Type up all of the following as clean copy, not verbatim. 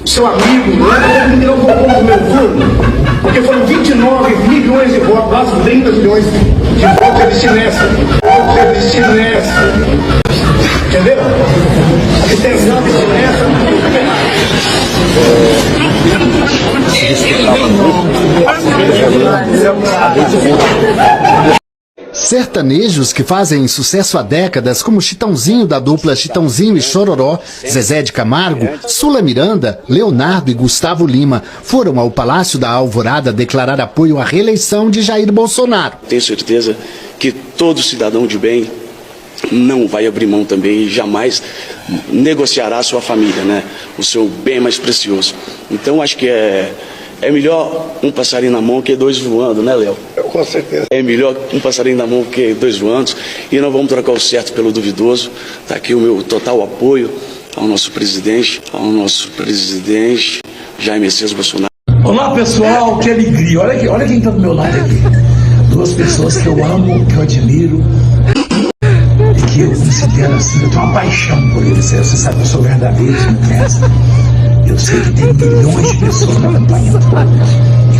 Seu amigo, ele me deu um pouco do meu turno, porque foram 29 milhões de votos, quase 30 milhões de votos eles tinham nessa. Entendeu? A extensão de nessa. Sertanejos que fazem sucesso há décadas, como Chitãozinho da dupla Chitãozinho e Chororó, Zezé de Camargo, Sula Miranda, Leonardo e Gustavo Lima, foram ao Palácio da Alvorada declarar apoio à reeleição de Jair Bolsonaro. Tenho certeza que todo cidadão de bem não vai abrir mão também e jamais negociará a sua família, né? O seu bem mais precioso. Então acho que é melhor um passarinho na mão que dois voando, né, Léo? Com certeza. É melhor um passarinho na mão que dois voando, e não vamos trocar o certo pelo duvidoso. Está aqui o meu total apoio ao nosso presidente Jair Messias Bolsonaro. Olá, pessoal, que alegria. Olha quem está do meu lado aqui. Duas pessoas que eu amo, que eu admiro e que eu considero assim, eu tenho uma paixão por eles. Você sabe, eu sou verdadeiro, você me conhece. Eu sei que tem milhões de pessoas me acompanhando.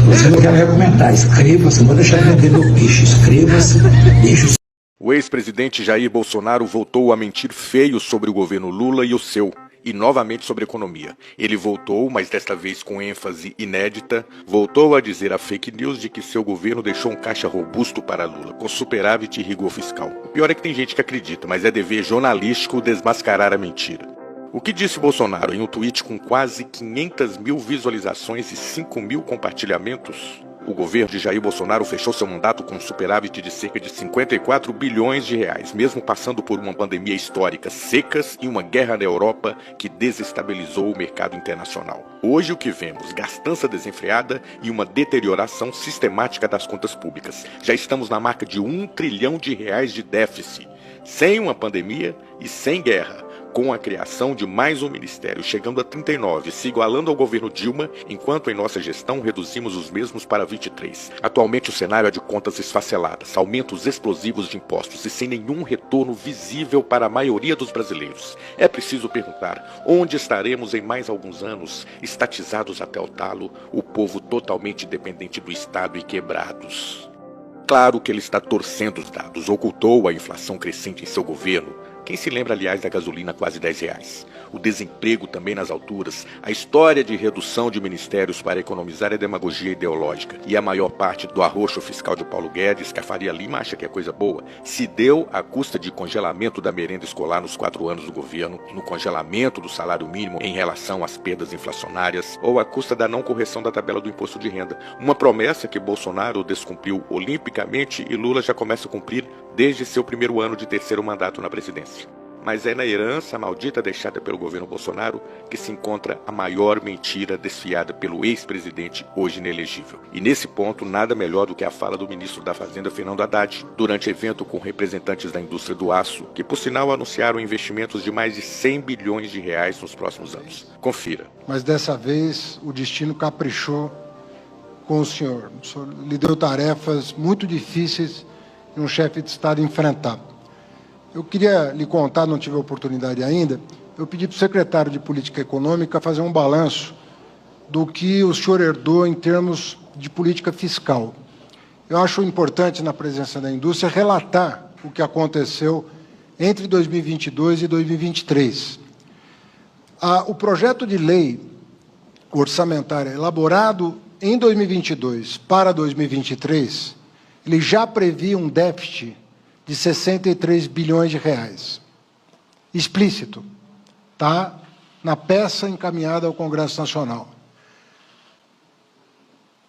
Inclusive, eu quero recomendar, inscreva-se, não vou deixar de vender meu peixe, inscreva-se, deixe o... O ex-presidente Jair Bolsonaro voltou a mentir feio sobre o governo Lula e o seu, e novamente sobre a economia. Ele voltou, mas desta vez com ênfase inédita, voltou a dizer a fake news de que seu governo deixou um caixa robusto para Lula, com superávit e rigor fiscal. O pior é que tem gente que acredita, mas é dever jornalístico desmascarar a mentira. O que disse Bolsonaro em um tweet com quase 500 mil visualizações e 5 mil compartilhamentos? O governo de Jair Bolsonaro fechou seu mandato com um superávit de cerca de 54 bilhões de reais, mesmo passando por uma pandemia histórica, secas e uma guerra na Europa que desestabilizou o mercado internacional. Hoje o que vemos? Gastança desenfreada e uma deterioração sistemática das contas públicas. Já estamos na marca de R$1 trilhão de déficit, sem uma pandemia e sem guerra, com a criação de mais um ministério, chegando a 39, se igualando ao governo Dilma, enquanto em nossa gestão reduzimos os mesmos para 23. Atualmente o cenário é de contas esfaceladas, aumentos explosivos de impostos e sem nenhum retorno visível para a maioria dos brasileiros. É preciso perguntar, onde estaremos em mais alguns anos, estatizados até o talo, o povo totalmente dependente do Estado e quebrados? Claro que ele está torcendo os dados, ocultou a inflação crescente em seu governo. Quem se lembra, aliás, da gasolina quase R$10? O desemprego também nas alturas, a história de redução de ministérios para economizar é demagogia ideológica. E a maior parte do arroxo fiscal de Paulo Guedes, que a Faria Lima acha que é coisa boa, se deu à custa de congelamento da merenda escolar nos 4 anos do governo, no congelamento do salário mínimo em relação às perdas inflacionárias, ou à custa da não correção da tabela do imposto de renda. Uma promessa que Bolsonaro descumpriu olimpicamente e Lula já começa a cumprir desde seu primeiro ano de terceiro mandato na presidência. Mas é na herança maldita deixada pelo governo Bolsonaro que se encontra a maior mentira desfiada pelo ex-presidente, hoje inelegível. E nesse ponto, nada melhor do que a fala do ministro da Fazenda, Fernando Haddad, durante evento com representantes da indústria do aço, que por sinal anunciaram investimentos de mais de 100 bilhões de reais nos próximos anos. Confira. Mas dessa vez o destino caprichou com o senhor. O senhor lhe deu tarefas muito difíceis e um chefe de Estado enfrentar. Eu queria lhe contar, não tive a oportunidade ainda, eu pedi para o secretário de Política Econômica fazer um balanço do que o senhor herdou em termos de política fiscal. Eu acho importante, na presença da indústria, relatar o que aconteceu entre 2022 e 2023. O projeto de lei orçamentária elaborado em 2022 para 2023, ele já previa um déficit de 63 bilhões de reais. Explícito. Está na peça encaminhada ao Congresso Nacional.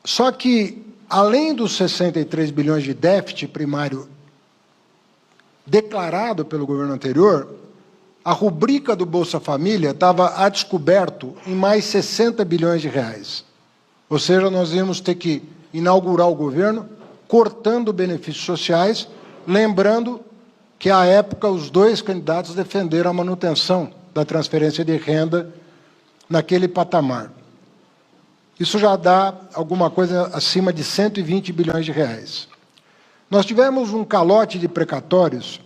Só que, além dos 63 bilhões de déficit primário declarado pelo governo anterior, a rubrica do Bolsa Família estava a descoberto em mais 60 bilhões de reais. Ou seja, nós íamos ter que inaugurar o governo cortando benefícios sociais, lembrando que, à época, os dois candidatos defenderam a manutenção da transferência de renda naquele patamar. Isso já dá alguma coisa acima de 120 bilhões de reais. Nós tivemos um calote de precatórios,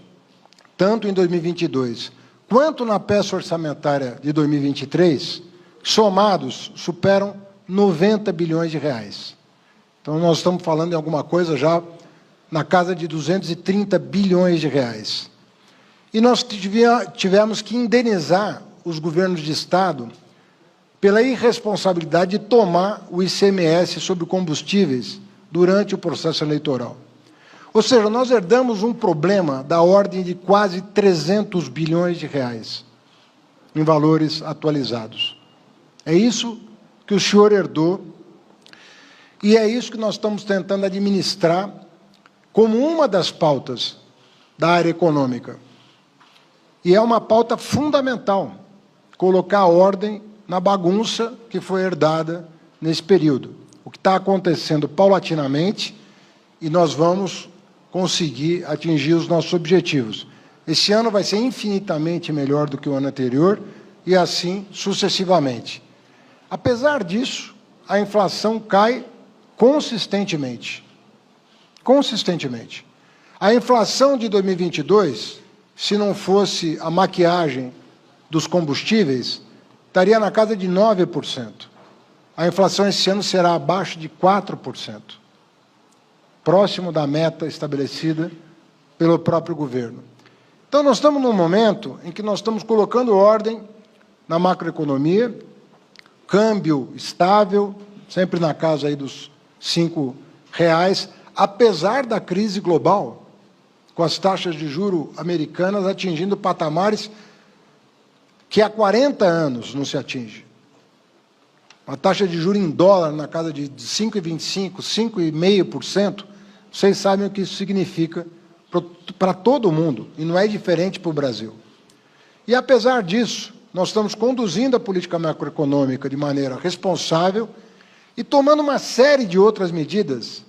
tanto em 2022 quanto na peça orçamentária de 2023, somados, superam 90 bilhões de reais. Então, nós estamos falando em alguma coisa já na casa de 230 bilhões de reais. E nós tivemos que indenizar os governos de Estado pela irresponsabilidade de tomar o ICMS sobre combustíveis durante o processo eleitoral. Ou seja, nós herdamos um problema da ordem de quase 300 bilhões de reais em valores atualizados. É isso que o senhor herdou e é isso que nós estamos tentando administrar como uma das pautas da área econômica. E é uma pauta fundamental, colocar ordem na bagunça que foi herdada nesse período. O que está acontecendo paulatinamente, e nós vamos conseguir atingir os nossos objetivos. Esse ano vai ser infinitamente melhor do que o ano anterior, e assim sucessivamente. Apesar disso, a inflação cai consistentemente. Consistentemente. A inflação de 2022, se não fosse a maquiagem dos combustíveis, estaria na casa de 9%. A inflação esse ano será abaixo de 4%, próximo da meta estabelecida pelo próprio governo. Então, nós estamos num momento em que nós estamos colocando ordem na macroeconomia, câmbio estável, sempre na casa aí dos R$5, apesar da crise global, com as taxas de juros americanas atingindo patamares que há 40 anos não se atinge. Uma taxa de juros em dólar na casa de 5,25%, 5,5%, vocês sabem o que isso significa para todo mundo, e não é diferente para o Brasil. E, apesar disso, nós estamos conduzindo a política macroeconômica de maneira responsável e tomando uma série de outras medidas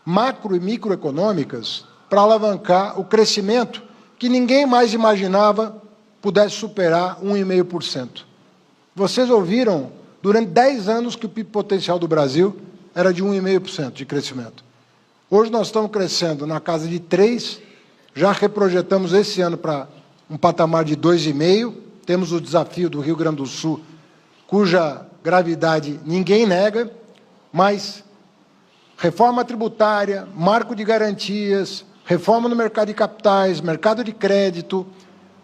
macro e microeconômicas para alavancar o crescimento que ninguém mais imaginava pudesse superar 1,5%. Vocês ouviram, durante 10 anos, que o PIB potencial do Brasil era de 1,5% de crescimento. Hoje nós estamos crescendo na casa de 3%, já reprojetamos esse ano para um patamar de 2,5%, temos o desafio do Rio Grande do Sul, cuja gravidade ninguém nega, mas reforma tributária, marco de garantias, reforma no mercado de capitais, mercado de crédito,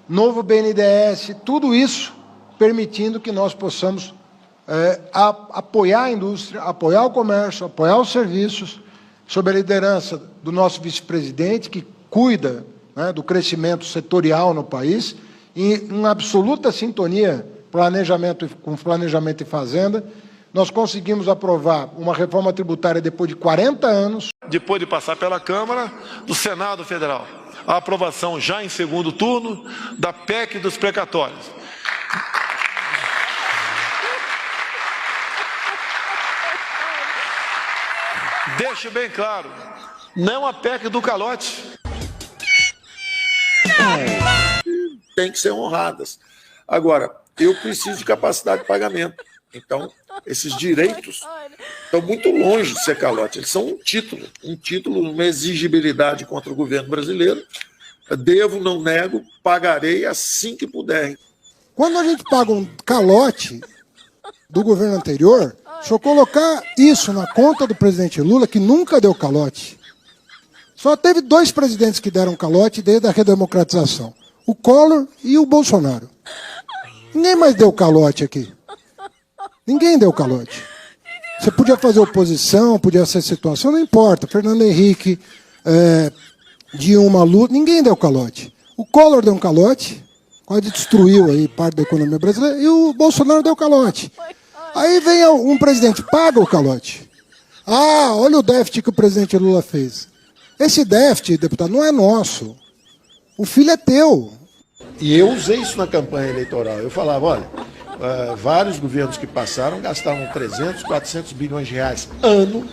novo BNDES, tudo isso permitindo que nós possamos apoiar a indústria, apoiar o comércio, apoiar os serviços, sob a liderança do nosso vice-presidente, que cuida, né, do crescimento setorial no país, e em absoluta sintonia com planejamento e fazenda, nós conseguimos aprovar uma reforma tributária depois de 40 anos. Depois de passar pela Câmara, do Senado Federal, a aprovação já em segundo turno da PEC dos precatórios. Deixe bem claro, não a PEC do calote. Tem que ser honradas. Agora, eu preciso de capacidade de pagamento. Então, esses direitos estão muito longe de ser calote. Eles são um título, uma exigibilidade contra o governo brasileiro. Devo, não nego, pagarei assim que puder. Quando a gente paga um calote do governo anterior, se eu colocar isso na conta do presidente Lula, que nunca deu calote, só teve 2 presidentes que deram calote desde a redemocratização, o Collor e o Bolsonaro. Ninguém mais deu calote aqui. Ninguém deu calote. Você podia fazer oposição, podia ser situação, não importa. Fernando Henrique, Dilma, Lula, ninguém deu calote. O Collor deu um calote, quase destruiu aí parte da economia brasileira, e o Bolsonaro deu calote. Aí vem um presidente, paga o calote. Ah, olha o déficit que o presidente Lula fez. Esse déficit, deputado, não é nosso. O filho é teu. E eu usei isso na campanha eleitoral. Eu falava, olha, vários governos que passaram gastavam 300, 400 bilhões de reais ano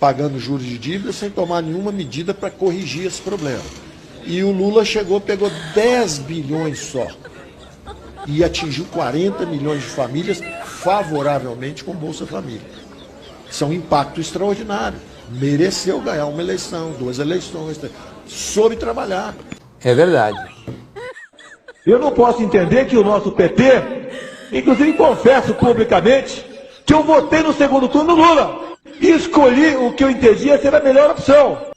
pagando juros de dívida sem tomar nenhuma medida para corrigir esse problema. E o Lula chegou, pegou 10 bilhões só e atingiu 40 milhões de famílias favoravelmente com Bolsa Família. Isso é um impacto extraordinário. Mereceu ganhar uma eleição, 2 eleições, soube trabalhar. É verdade. Eu não posso entender que o nosso PT, inclusive confesso publicamente, que eu votei no segundo turno no Lula e escolhi o que eu entendia ser a melhor opção.